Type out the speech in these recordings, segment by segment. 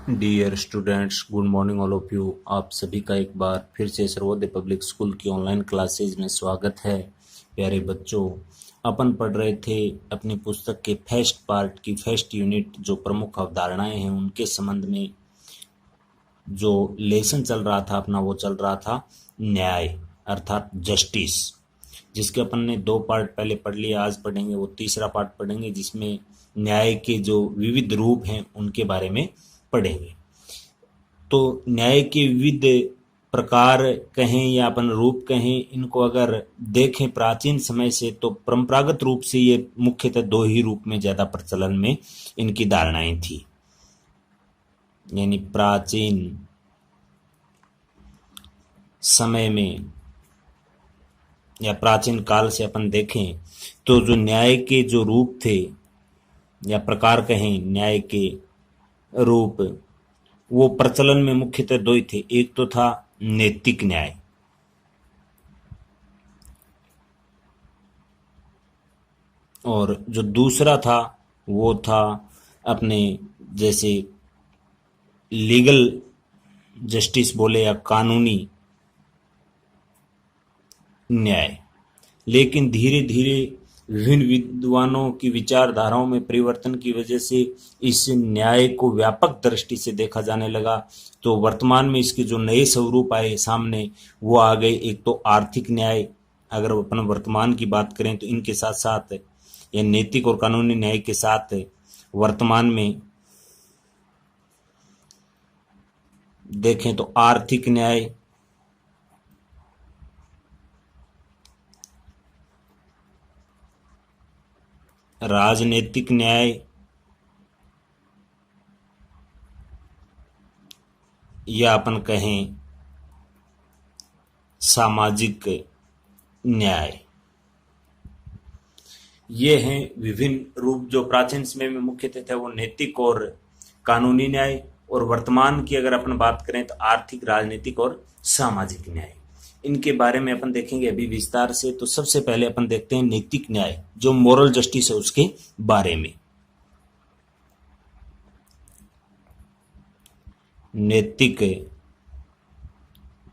Dear students, good morning all of you. आप सभी का एक बार फिर से सर्वोदय पब्लिक स्कूल की ऑनलाइन क्लासेज में स्वागत है। प्यारे बच्चों, अपन पढ़ रहे थे अपनी पुस्तक के फर्स्ट पार्ट की फर्स्ट यूनिट, जो प्रमुख अवधारणाएं हैं उनके संबंध में जो लेसन चल रहा था अपना, वो चल रहा था न्याय अर्थात जस्टिस, जिसके अपन ने 2 पार्ट पहले पढ़ लिए। आज पढ़ेंगे वो तीसरा पार्ट पढ़ेंगे, जिसमें न्याय के जो विविध रूप हैं उनके बारे में पढ़ेंगे। तो न्याय के विविध प्रकार कहें या अपन रूप कहें, इनको अगर देखें प्राचीन समय से, तो परंपरागत रूप से ये मुख्यतः 2 ही रूप में ज्यादा प्रचलन में इनकी धारणाएं थी। यानी प्राचीन समय में या प्राचीन काल से अपन देखें तो जो न्याय के जो रूप थे या प्रकार कहें न्याय के रूप, वो प्रचलन में मुख्यतः 2 ही थे। एक तो था नैतिक न्याय, और जो दूसरा था वो था अपने जैसे लीगल जस्टिस बोले या कानूनी न्याय। लेकिन धीरे धीरे विभिन्न विद्वानों की विचारधाराओं में परिवर्तन की वजह से इस न्याय को व्यापक दृष्टि से देखा जाने लगा। तो वर्तमान में इसके जो नए स्वरूप आए सामने, वो आ गए। एक तो आर्थिक न्याय, अगर अपन वर्तमान की बात करें तो इनके साथ साथ या नैतिक और कानूनी न्याय के साथ वर्तमान में देखें तो आर्थिक न्याय, राजनीतिक न्याय या अपन कहें सामाजिक न्याय, ये हैं विभिन्न रूप जो प्राचीन समय में मुख्यतः थे, वो नैतिक और कानूनी न्याय। और वर्तमान की अगर अपन बात करें तो आर्थिक, राजनीतिक और सामाजिक न्याय। इनके बारे में अपन देखेंगे अभी विस्तार से। तो सबसे पहले अपन देखते हैं नैतिक न्याय, जो मोरल जस्टिस है उसके बारे में। नैतिक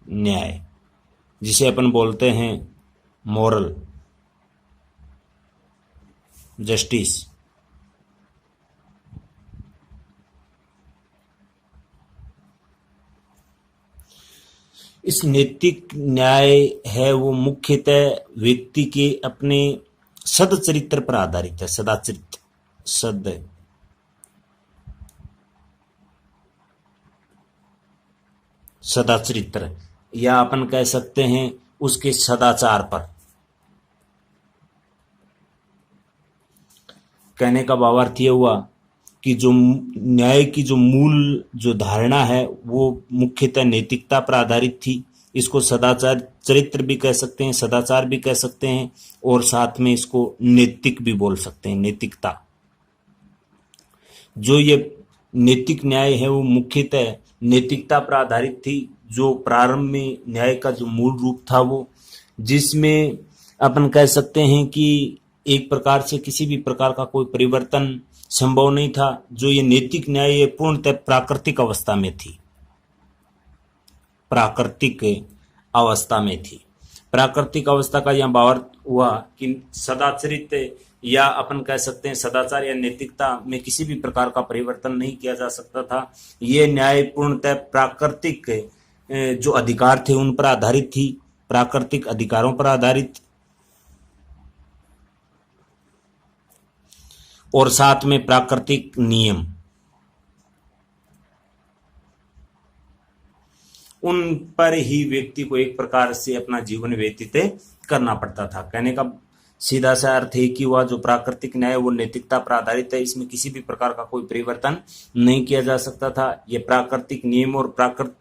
न्याय जिसे अपन बोलते हैं मोरल जस्टिस, इस नैतिक न्याय है वो मुख्यतः व्यक्ति के अपने सदचरित्र पर आधारित है। सदाचरित्र या अपन कह सकते हैं उसके सदाचार पर। कहने का भावार्थ ये हुआ कि जो न्याय की जो मूल जो धारणा है वो मुख्यतः नैतिकता पर आधारित थी। इसको सदाचार चरित्र भी कह सकते हैं, सदाचार भी कह सकते हैं, और साथ में इसको नैतिक भी बोल सकते हैं, नैतिकता। जो ये नैतिक न्याय है वो मुख्यतः नैतिकता पर आधारित थी। जो प्रारंभ में न्याय का जो मूल रूप था वो, जिसमें अपन कह सकते हैं कि एक प्रकार से किसी भी प्रकार का कोई परिवर्तन संभव नहीं था। जो ये नैतिक न्याय ये पूर्णतः प्राकृतिक अवस्था में थी, प्राकृतिक अवस्था में थी। प्राकृतिक अवस्था का यह भावार्थ हुआ कि सदाचरित या अपन कह सकते हैं सदाचार या नैतिकता में किसी भी प्रकार का परिवर्तन नहीं किया जा सकता था। ये न्याय पूर्णतः प्राकृतिक जो अधिकार थे उन पर आधारित थी, प्राकृतिक अधिकारों पर आधारित, और साथ में प्राकृतिक नियम, उन पर ही व्यक्ति को एक प्रकार से अपना जीवन व्यतीत करना पड़ता था। कहने का सीधा सा अर्थ है कि वह जो प्राकृतिक न्याय वो नैतिकता पर आधारित है, इसमें किसी भी प्रकार का कोई परिवर्तन नहीं किया जा सकता था। ये प्राकृतिक नियम और प्राकृतिक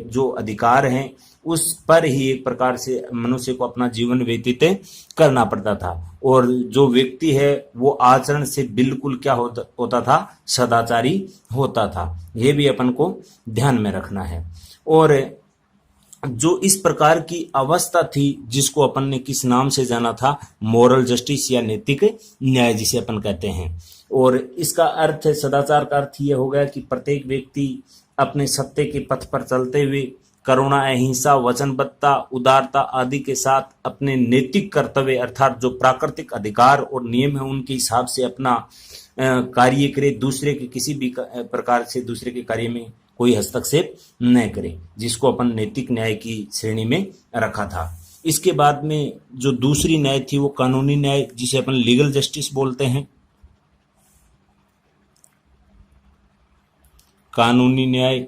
जो अधिकार हैं उस पर ही एक प्रकार से मनुष्य को अपना जीवन व्यतीत करना पड़ता था। और जो व्यक्ति है वो आचरण से बिल्कुल क्या होता था, सदाचारी होता था। ये भी अपन को ध्यान में रखना है। और जो इस प्रकार की अवस्था थी जिसको अपन ने किस नाम से जाना था, मॉरल जस्टिस या नैतिक न्याय जिसे अपन कहते हैं। और इसका अर्थ, सदाचार का अर्थ यह हो गया कि प्रत्येक व्यक्ति अपने सत्य के पथ पर चलते हुए करुणा, अहिंसा, वचनबद्धता, उदारता आदि के साथ अपने नैतिक कर्तव्य अर्थात जो प्राकृतिक अधिकार और नियम है उनके हिसाब से अपना कार्य करे, दूसरे के किसी भी प्रकार से दूसरे के कार्य में कोई हस्तक्षेप न करे, जिसको अपन नैतिक न्याय की श्रेणी में रखा था। इसके बाद में जो दूसरी न्याय थी वो कानूनी न्याय जिसे अपन लीगल जस्टिस बोलते हैं। कानूनी न्याय,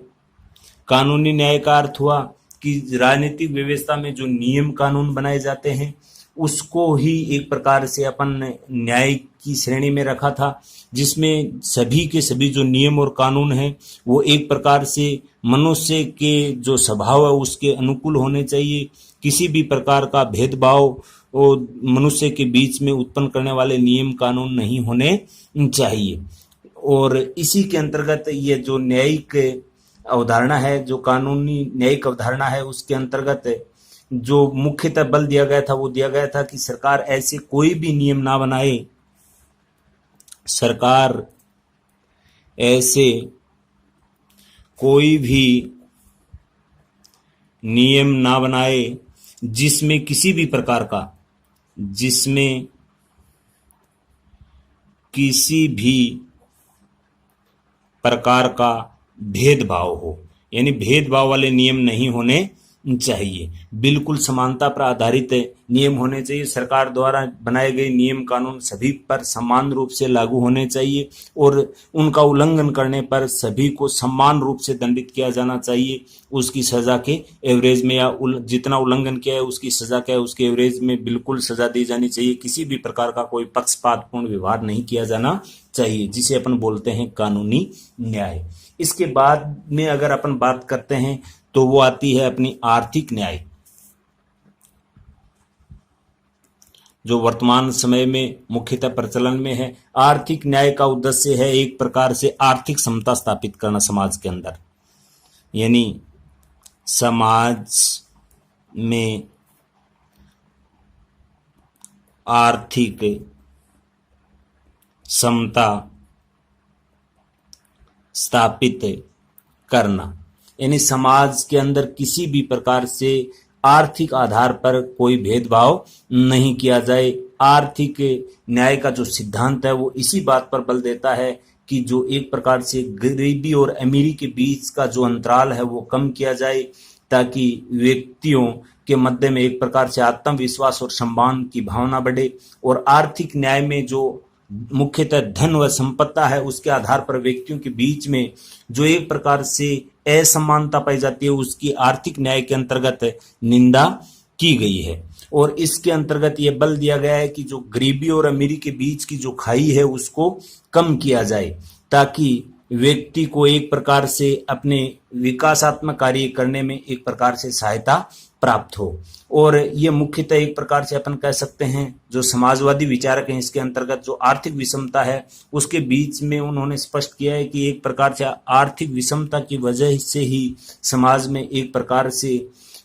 कानूनी न्याय का अर्थ हुआ कि राजनीतिक व्यवस्था में जो नियम कानून बनाए जाते हैं उसको ही एक प्रकार से अपन ने न्याय की श्रेणी में रखा था, जिसमें सभी के सभी जो नियम और कानून हैं वो एक प्रकार से मनुष्य के जो स्वभाव है उसके अनुकूल होने चाहिए। किसी भी प्रकार का भेदभाव और मनुष्य के बीच में उत्पन्न करने वाले नियम कानून नहीं होने चाहिए। और इसी के अंतर्गत ये जो न्यायिक अवधारणा है, जो कानूनी न्यायिक अवधारणा है, उसके अंतर्गत जो मुख्यतः बल दिया गया था वो दिया गया था कि सरकार ऐसे कोई भी नियम ना बनाए, सरकार ऐसे कोई भी नियम ना बनाए जिसमें किसी भी प्रकार का, जिसमें किसी भी प्रकार का भेदभाव हो, यानी भेदभाव वाले नियम नहीं होने चाहिए। बिल्कुल समानता पर आधारित नियम होने चाहिए। सरकार द्वारा बनाए गए नियम कानून सभी पर समान रूप से लागू होने चाहिए और उनका उल्लंघन करने पर सभी को समान रूप से दंडित किया जाना चाहिए। उसकी सजा के एवरेज में या जितना उल्लंघन किया है उसकी सजा क्या है उसके एवरेज में बिल्कुल सजा दी जानी चाहिए। किसी भी प्रकार का कोई पक्षपातपूर्ण व्यवहार नहीं किया जाना चाहिए, जिसे अपन बोलते हैं कानूनी न्याय। इसके बाद में अगर अपन बात करते हैं तो वो आती है अपनी आर्थिक न्याय, जो वर्तमान समय में मुख्यतः प्रचलन में है। आर्थिक न्याय का उद्देश्य है एक प्रकार से आर्थिक समता स्थापित करना समाज के अंदर, यानी समाज में आर्थिक समता स्थापित करना, यानी समाज के अंदर किसी भी प्रकार से आर्थिक आधार पर कोई भेदभाव नहीं किया जाए। आर्थिक न्याय का जो सिद्धांत है वो इसी बात पर बल देता है कि जो एक प्रकार से गरीबी और अमीरी के बीच का जो अंतराल है वो कम किया जाए, ताकि व्यक्तियों के मध्य में एक प्रकार से आत्मविश्वास और सम्मान की भावना बढ़े। और आर्थिक न्याय में जो मुख्यतः धन व संपत्ति है उसके आधार पर व्यक्तियों के बीच में जो एक प्रकार से असमानता पाई जाती है उसकी आर्थिक न्याय के अंतर्गत निंदा की गई है। और इसके अंतर्गत यह बल दिया गया है कि जो गरीबी और अमीरी के बीच की जो खाई है उसको कम किया जाए, ताकि व्यक्ति को एक प्रकार से अपने विकासात्मक कार्य करने में एक प्रकार से सहायता प्राप्त हो। और ये मुख्यतः एक प्रकार से अपन कह सकते हैं जो समाजवादी विचारक हैं इसके अंतर्गत जो आर्थिक विषमता है उसके बीच में उन्होंने स्पष्ट किया है कि एक प्रकार से आर्थिक विषमता की वजह से ही समाज में एक प्रकार से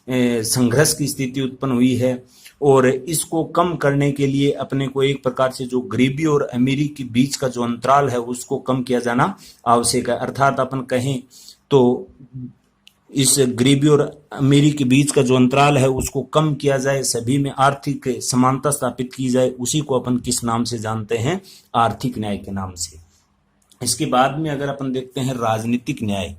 संघर्ष की स्थिति उत्पन्न हुई है। और इसको कम करने के लिए अपने को एक प्रकार से जो गरीबी और अमीरी के बीच का जो अंतराल है उसको कम किया जाना आवश्यक है। अर्थात अपन कहें तो इस गरीबी और अमीरी के बीच का जो अंतराल है उसको कम किया जाए, सभी में आर्थिक समानता स्थापित की जाए। उसी को अपन किस नाम से जानते हैं? आर्थिक न्याय के नाम से। इसके बाद में अगर अपन देखते हैं राजनीतिक न्याय,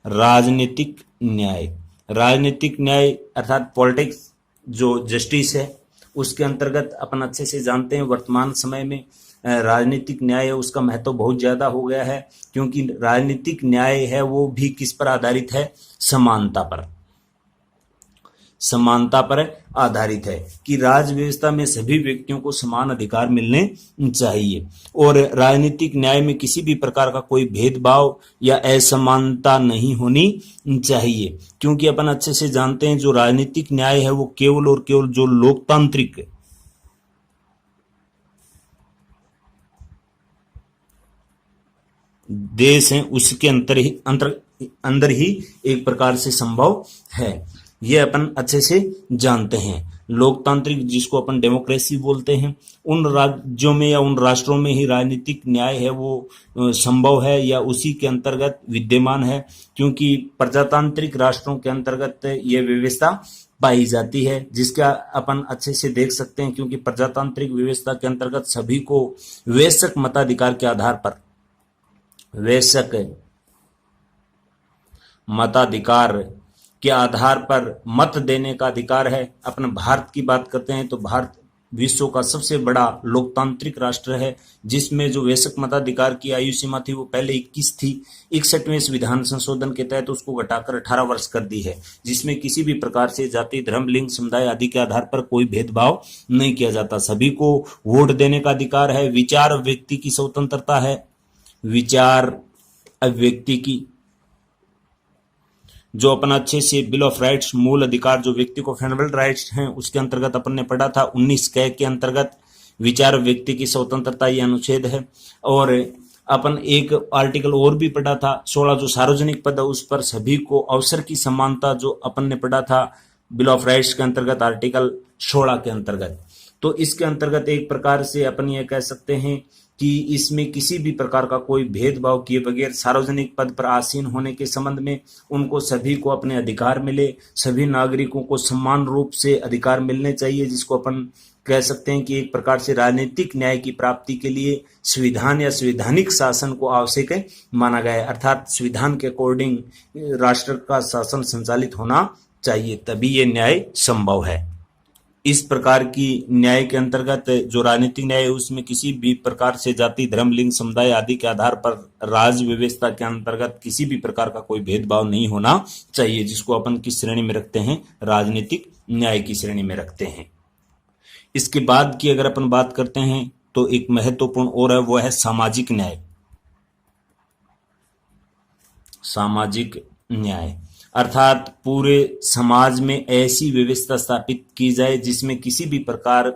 राजनीतिक न्याय, राजनीतिक न्याय अर्थात पॉलिटिक्स जो जस्टिस है उसके अंतर्गत अपन अच्छे से जानते हैं वर्तमान समय में राजनीतिक न्याय है उसका महत्व बहुत ज्यादा हो गया है, क्योंकि राजनीतिक न्याय है वो भी किस पर आधारित है? समानता पर, समानता पर आधारित है कि राज व्यवस्था में सभी व्यक्तियों को समान अधिकार मिलने चाहिए। और राजनीतिक न्याय में किसी भी प्रकार का कोई भेदभाव या असमानता नहीं होनी चाहिए, क्योंकि अपन अच्छे से जानते हैं जो राजनीतिक न्याय है वो केवल और केवल जो लोकतांत्रिक देश हैं उसके अंदर ही एक प्रकार से संभव है। ये अपन अच्छे से जानते हैं। लोकतांत्रिक, जिसको अपन डेमोक्रेसी बोलते हैं, उन राज्यों में या उन राष्ट्रों में ही राजनीतिक न्याय है वो संभव है या उसी के अंतर्गत विद्यमान है, क्योंकि प्रजातांत्रिक राष्ट्रों के अंतर्गत ये व्यवस्था पाई जाती है, जिसका अपन अच्छे से देख सकते हैं। क्योंकि प्रजातांत्रिक व्यवस्था के अंतर्गत सभी को वयस्क मताधिकार के आधार पर, वयस्क मताधिकार के आधार पर मत देने का अधिकार है। अपने भारत की बात करते हैं तो भारत विश्व का सबसे बड़ा लोकतांत्रिक राष्ट्र है, जिसमें जो वयस्क मताधिकार की आयु सीमा थी वो पहले 21 थी। 61वें संविधान संशोधन के तहत उसको घटाकर 18 वर्ष कर दी है, जिसमें किसी भी प्रकार से जाति, धर्म, लिंग, समुदाय आदि के आधार पर कोई भेदभाव नहीं किया जाता। सभी को वोट देने का अधिकार है। विचार व्यक्ति की स्वतंत्रता है। विचार व्यक्ति की जो अपन अच्छे से बिल ऑफ राइट्स, मूल अधिकार जो व्यक्ति को फंडामेंटल राइट्स हैं, उसके अंतर्गत अपन ने पढ़ा था 19 क के अंतर्गत विचार व्यक्ति की स्वतंत्रता ये अनुच्छेद है। और अपन एक आर्टिकल और भी पढ़ा था 16 जो सार्वजनिक पद है उस पर सभी को अवसर की समानता, जो अपन ने पढ़ा था बिल ऑफ राइट्स के अंतर्गत आर्टिकल 16 के अंतर्गत। तो इसके अंतर्गत एक प्रकार से अपन ये कह सकते हैं कि इसमें किसी भी प्रकार का कोई भेदभाव किए बगैर सार्वजनिक पद पर आसीन होने के संबंध में उनको सभी को अपने अधिकार मिले, सभी नागरिकों को समान रूप से अधिकार मिलने चाहिए, जिसको अपन कह सकते हैं कि एक प्रकार से राजनीतिक न्याय की प्राप्ति के लिए संविधान या संवैधानिक शासन को आवश्यक माना गया है। अर्थात संविधान के अकॉर्डिंग राष्ट्र का शासन संचालित होना चाहिए, तभी ये न्याय संभव है। इस प्रकार की न्याय के अंतर्गत जो राजनीतिक न्याय है उसमें किसी भी प्रकार से जाति, धर्म, लिंग, समुदाय आदि के आधार पर राज्य व्यवस्था के अंतर्गत किसी भी प्रकार का कोई भेदभाव नहीं होना चाहिए, जिसको अपन किस श्रेणी में रखते हैं, राजनीतिक न्याय की श्रेणी में रखते हैं। इसके बाद की अगर अपन बात करते हैं तो एक महत्वपूर्ण और है, वो है सामाजिक न्याय। सामाजिक न्याय अर्थात पूरे समाज में ऐसी व्यवस्था स्थापित की जाए जिसमें किसी भी प्रकार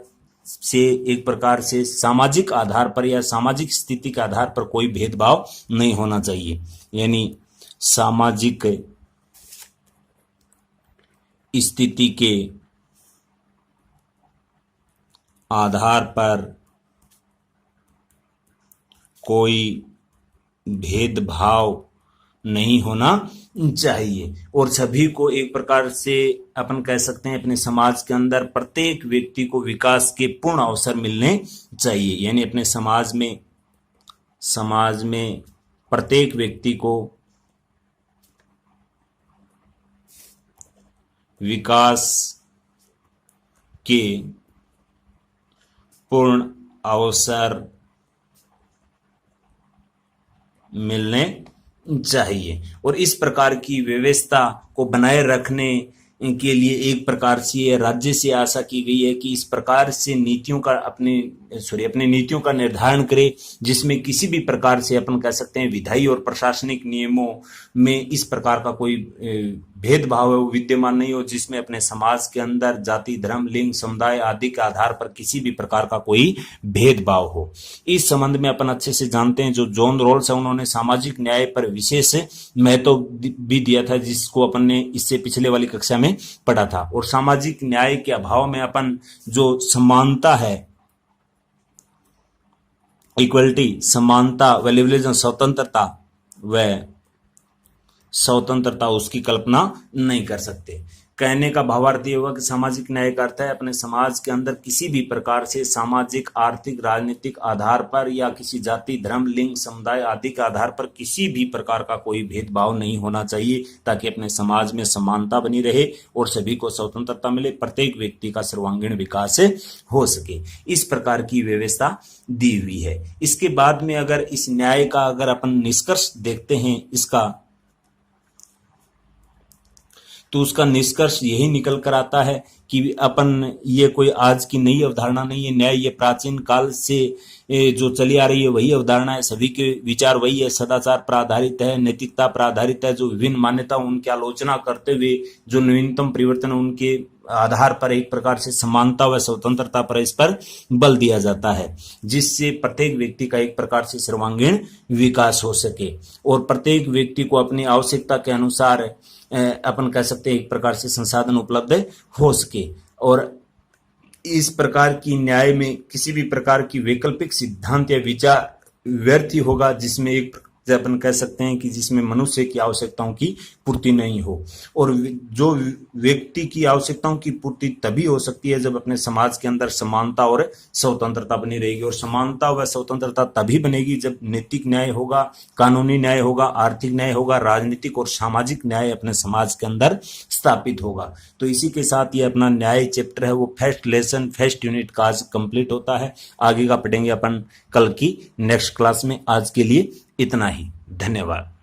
से एक प्रकार से सामाजिक आधार पर या सामाजिक स्थिति के आधार पर कोई भेदभाव नहीं होना चाहिए। यानी सामाजिक स्थिति के आधार पर कोई भेदभाव नहीं होना चाहिए और सभी को एक प्रकार से अपन कह सकते हैं अपने समाज के अंदर प्रत्येक व्यक्ति को विकास के पूर्ण अवसर मिलने चाहिए। यानी अपने समाज में प्रत्येक व्यक्ति को विकास के पूर्ण अवसर मिलने चाहिए। और इस प्रकार की व्यवस्था को बनाए रखने के लिए एक प्रकार से राज्य से आशा की गई है कि इस प्रकार से अपने नीतियों का निर्धारण करे, जिसमें किसी भी प्रकार से अपन कह सकते हैं विधायी और प्रशासनिक नियमों में इस प्रकार का कोई भेदभाव है वो विद्यमान नहीं हो, जिसमें अपने समाज के अंदर जाति, धर्म, लिंग, समुदाय आदि के आधार पर किसी भी प्रकार का कोई भेदभाव हो। इस संबंध में अपन अच्छे से जानते हैं जो जॉन रॉल्स है उन्होंने सामाजिक न्याय पर विशेष महत्व भी दिया था, जिसको अपन ने इससे पिछले वाली कक्षा में पढ़ा था। और सामाजिक न्याय के अभाव में अपन जो समानता है, इक्वलिटी, समानता, वेल्युअलिज्म, स्वतंत्रता उसकी कल्पना नहीं कर सकते। कहने का भावार्थ ये हुआ कि सामाजिक न्याय का अर्थ है अपने समाज के अंदर किसी भी प्रकार से सामाजिक, आर्थिक, राजनीतिक आधार पर या किसी जाति, धर्म, लिंग, समुदाय आदि के आधार पर किसी भी प्रकार का कोई भेदभाव नहीं होना चाहिए, ताकि अपने समाज में समानता बनी रहे और सभी को स्वतंत्रता मिले, प्रत्येक व्यक्ति का सर्वांगीण विकास हो सके। इस प्रकार की व्यवस्था दी हुई है। इसके बाद में अगर इस न्याय का अगर अपन निष्कर्ष देखते हैं इसका, तो उसका निष्कर्ष यही निकल कर आता है कि अपन ये कोई आज की नई अवधारणा नहीं है। न्याय ये प्राचीन काल से जो चली आ रही है वही अवधारणा है, सभी के विचार वही है, सदाचार पर आधारित है, नैतिकता पर आधारित है। जो विभिन्न मान्यता उनकी आलोचना करते हुए जो नवीनतम परिवर्तन उनके आधार पर एक प्रकार से समानता व स्वतंत्रता पर इस पर बल दिया जाता है, जिससे प्रत्येक व्यक्ति का एक प्रकार से सर्वांगीण विकास हो सके और प्रत्येक व्यक्ति को अपनी आवश्यकता के अनुसार अपन कह सकते हैं एक प्रकार से संसाधन उपलब्ध हो सके। और इस प्रकार की न्याय में किसी भी प्रकार की वैकल्पिक सिद्धांत या विचार व्यर्थ ही होगा, जिसमें एक अपन कह सकते हैं कि जिसमें मनुष्य की आवश्यकताओं की पूर्ति नहीं हो। और जो व्यक्ति की आवश्यकताओं की पूर्ति तभी हो सकती है जब अपने समाज के अंदर समानता और स्वतंत्रता बनी रहेगी, और समानता व स्वतंत्रता तभी बनेगी जब नैतिक न्याय होगा, कानूनी न्याय होगा, आर्थिक न्याय होगा, राजनीतिक और सामाजिक न्याय अपने समाज के अंदर स्थापित होगा। तो इसी के साथ ये अपना न्याय चैप्टर है वो फर्स्ट लेसन फर्स्ट यूनिट का आज कंप्लीट होता है। आगे का पढ़ेंगे अपन कल की नेक्स्ट क्लास में। आज के लिए इतना ही, धन्यवाद।